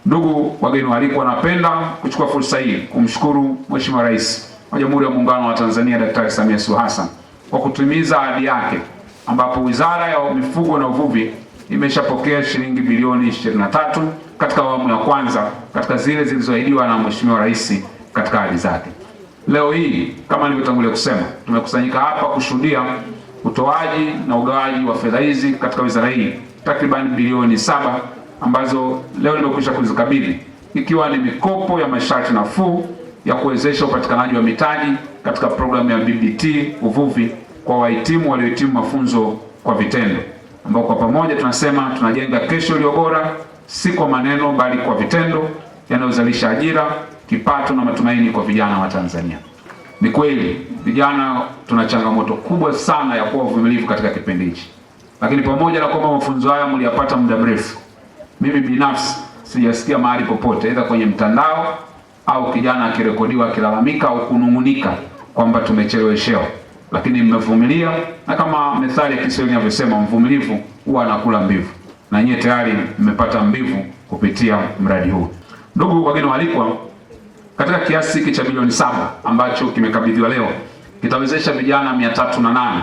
Ndugu wageni waalikwa, napenda kuchukua fursa hii kumshukuru Mheshimiwa Rais wa Jamhuri ya Muungano wa Tanzania Daktari Samia Suluhu Hassan kwa kutimiza ahadi yake, ambapo Wizara ya Mifugo na Uvuvi imeshapokea shilingi bilioni 23 katika awamu ya kwanza katika zile zilizoahidiwa na Mheshimiwa Rais katika ahadi zake. Leo hii kama nilivyotangulia kusema, tumekusanyika hapa kushuhudia utoaji na ugawaji wa fedha hizi katika wizara hii, takriban bilioni 7 ambazo leo nimekwisha kuzikabidhi, ikiwa ni mikopo ya masharti nafuu ya kuwezesha upatikanaji wa mitaji katika programu ya BBT uvuvi kwa wahitimu waliohitimu mafunzo kwa vitendo, ambao kwa pamoja tunasema tunajenga kesho iliyo bora, si kwa maneno bali kwa vitendo yanayozalisha ajira, kipato na matumaini kwa vijana wa Tanzania. Ni kweli vijana tuna changamoto kubwa sana ya kuwa uvumilivu katika kipindi hichi, lakini pamoja na kwamba mafunzo haya mliyapata muda mrefu, mimi binafsi sijasikia mahali popote aidha kwenye mtandao au kijana akirekodiwa akilalamika au kunung'unika kwamba tumecheleweshewa, lakini mmevumilia, na kama methali ya Kiswahili inavyosema, mvumilivu huwa anakula mbivu, na nyie tayari mmepata mbivu kupitia mradi huu. Ndugu wageni waalikwa, katika kiasi hiki cha bilioni 7 ambacho kimekabidhiwa leo kitawezesha vijana 308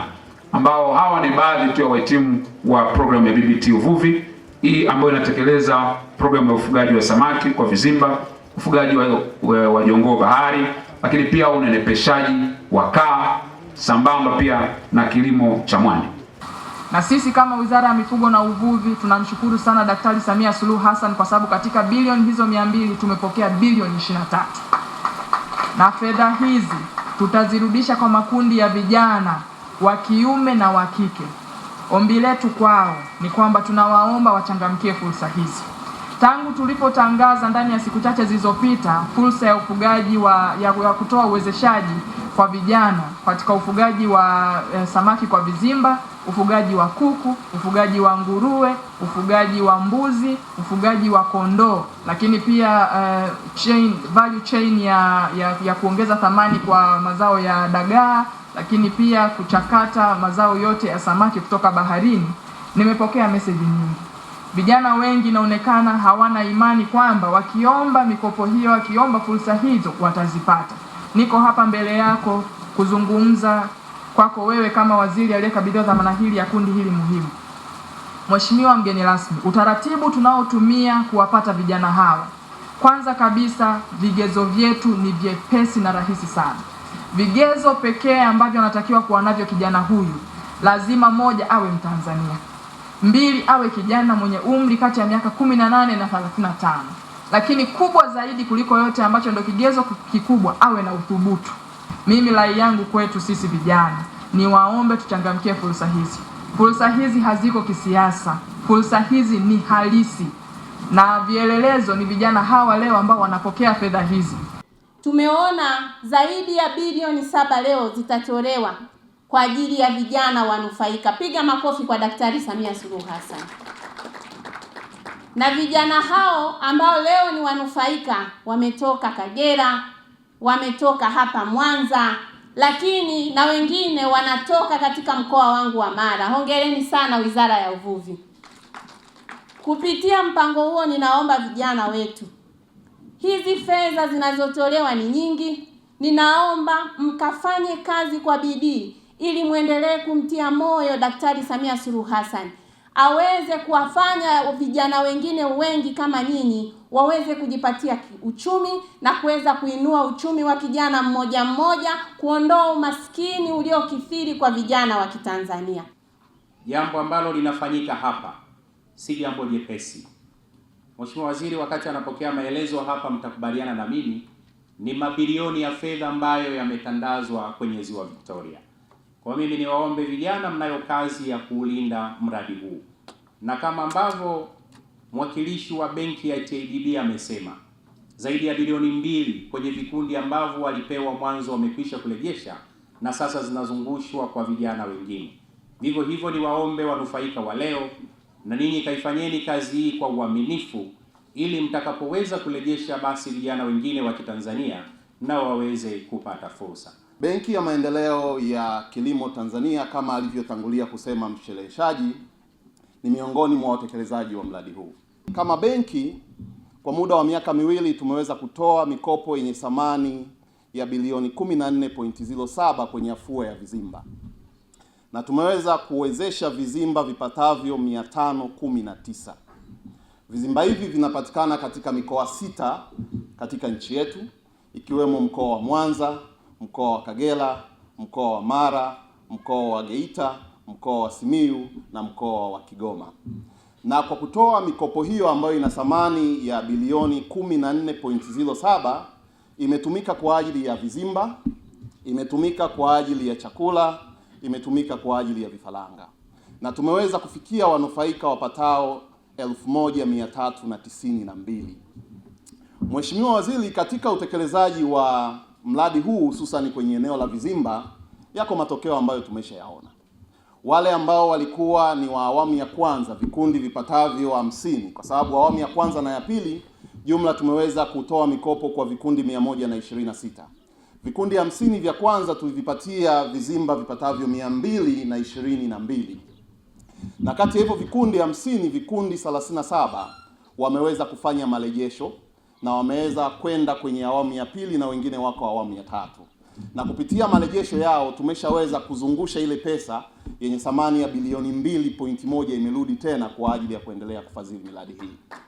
ambao hawa ni baadhi tu ya wahitimu wa programu ya BBT uvuvi hii ambayo inatekeleza programu ya ufugaji wa samaki kwa vizimba, ufugaji wa jongoo bahari, lakini pia unenepeshaji wa kaa sambamba pia na kilimo cha mwani. Na sisi kama Wizara ya Mifugo na Uvuvi tunamshukuru sana Daktari Samia Suluhu Hassan kwa sababu katika bilioni hizo 200 tumepokea bilioni 23. Na fedha hizi tutazirudisha kwa makundi ya vijana wa kiume na wa kike. Ombi letu kwao ni kwamba tunawaomba wachangamkie fursa hizi. Tangu tulipotangaza ndani ya siku chache zilizopita fursa ya ufugaji ya kutoa uwezeshaji kwa vijana katika ufugaji wa samaki kwa vizimba, ufugaji wa kuku, ufugaji wa nguruwe, ufugaji wa mbuzi, ufugaji wa kondoo, lakini pia value chain ya kuongeza thamani kwa mazao ya dagaa, lakini pia kuchakata mazao yote ya samaki kutoka baharini. Nimepokea message nyingi. Vijana wengi inaonekana hawana imani kwamba wakiomba mikopo hiyo, wakiomba fursa hizo watazipata. Niko hapa mbele yako kuzungumza kwako wewe kama waziri aliyekabidhiwa dhamana hili ya kundi hili muhimu. Mheshimiwa mgeni rasmi, utaratibu tunaotumia kuwapata vijana hawa, kwanza kabisa vigezo vyetu ni vyepesi na rahisi sana. Vigezo pekee ambavyo anatakiwa kuwa navyo kijana huyu, lazima 1 awe Mtanzania, 2 awe kijana mwenye umri kati ya miaka 18 na 35, lakini kubwa zaidi kuliko yote ambacho ndio kigezo kikubwa, awe na uthubutu. Mimi rai yangu kwetu sisi vijana ni waombe tuchangamkie fursa hizi. Fursa hizi haziko kisiasa, fursa hizi ni halisi, na vielelezo ni vijana hawa leo ambao wanapokea fedha hizi. Tumeona zaidi ya bilioni 7 leo zitatolewa kwa ajili ya vijana wanufaika. Piga makofi kwa Daktari Samia Suluhu Hassan. Na vijana hao ambao leo ni wanufaika wametoka Kagera, wametoka hapa Mwanza, lakini na wengine wanatoka katika mkoa wangu wa Mara. Hongereni sana Wizara ya Uvuvi. Kupitia mpango huo ninaomba vijana wetu, hizi fedha zinazotolewa ni nyingi, ninaomba mkafanye kazi kwa bidii ili muendelee kumtia moyo Daktari Samia Suluhu Hassan aweze kuwafanya vijana wengine wengi kama nyinyi waweze kujipatia uchumi na kuweza kuinua uchumi wa kijana mmoja mmoja, kuondoa umaskini uliokithiri kwa vijana wa Kitanzania. Jambo ambalo linafanyika hapa si jambo jepesi. Mheshimiwa Waziri wakati anapokea maelezo hapa, mtakubaliana na mimi, ni mabilioni ya fedha ambayo yametandazwa kwenye Ziwa Victoria. Kwa mimi niwaombe vijana, mnayo kazi ya kuulinda mradi huu, na kama ambavyo mwakilishi wa benki ya TADB amesema, zaidi ya bilioni 2 kwenye vikundi ambavyo walipewa mwanzo wamekwisha kurejesha na sasa zinazungushwa kwa vijana wengine. Vivyo hivyo niwaombe wanufaika wa leo, na ninyi kaifanyeni kazi hii kwa uaminifu ili mtakapoweza kurejesha basi vijana wengine wa Kitanzania nao waweze kupata fursa. Benki ya Maendeleo ya Kilimo Tanzania, kama alivyotangulia kusema mshereheshaji, ni miongoni mwa watekelezaji wa mradi huu. Kama benki, kwa muda wa miaka miwili tumeweza kutoa mikopo yenye thamani ya bilioni 14.07 kwenye afua ya vizimba, na tumeweza kuwezesha vizimba vipatavyo 519. Vizimba hivi vinapatikana katika mikoa 6 katika nchi yetu, ikiwemo mkoa wa Mwanza, mkoa wa Kagera, mkoa wa Mara, mkoa wa Geita, mkoa wa Simiyu na mkoa wa Kigoma. Na kwa kutoa mikopo hiyo ambayo ina thamani ya bilioni 14.07, imetumika kwa ajili ya vizimba, imetumika kwa ajili ya chakula, imetumika kwa ajili ya vifaranga, na tumeweza kufikia wanufaika wapatao 1392. Mheshimiwa Waziri, katika utekelezaji wa mradi huu hususan kwenye eneo la vizimba, yako matokeo ambayo tumeshayaona. Wale ambao walikuwa ni wa awamu ya kwanza, vikundi vipatavyo 50, kwa sababu awamu ya kwanza na ya pili jumla tumeweza kutoa mikopo kwa vikundi 126. Vikundi 50 vya kwanza tulivipatia vizimba vipatavyo 222, na kati ya hivyo vikundi 50, vikundi 37 wameweza kufanya marejesho na wameweza kwenda kwenye awamu ya pili na wengine wako awamu ya tatu, na kupitia marejesho yao tumeshaweza kuzungusha ile pesa yenye thamani ya bilioni 2.1 imerudi tena kwa ajili ya kuendelea kufadhili miradi hii.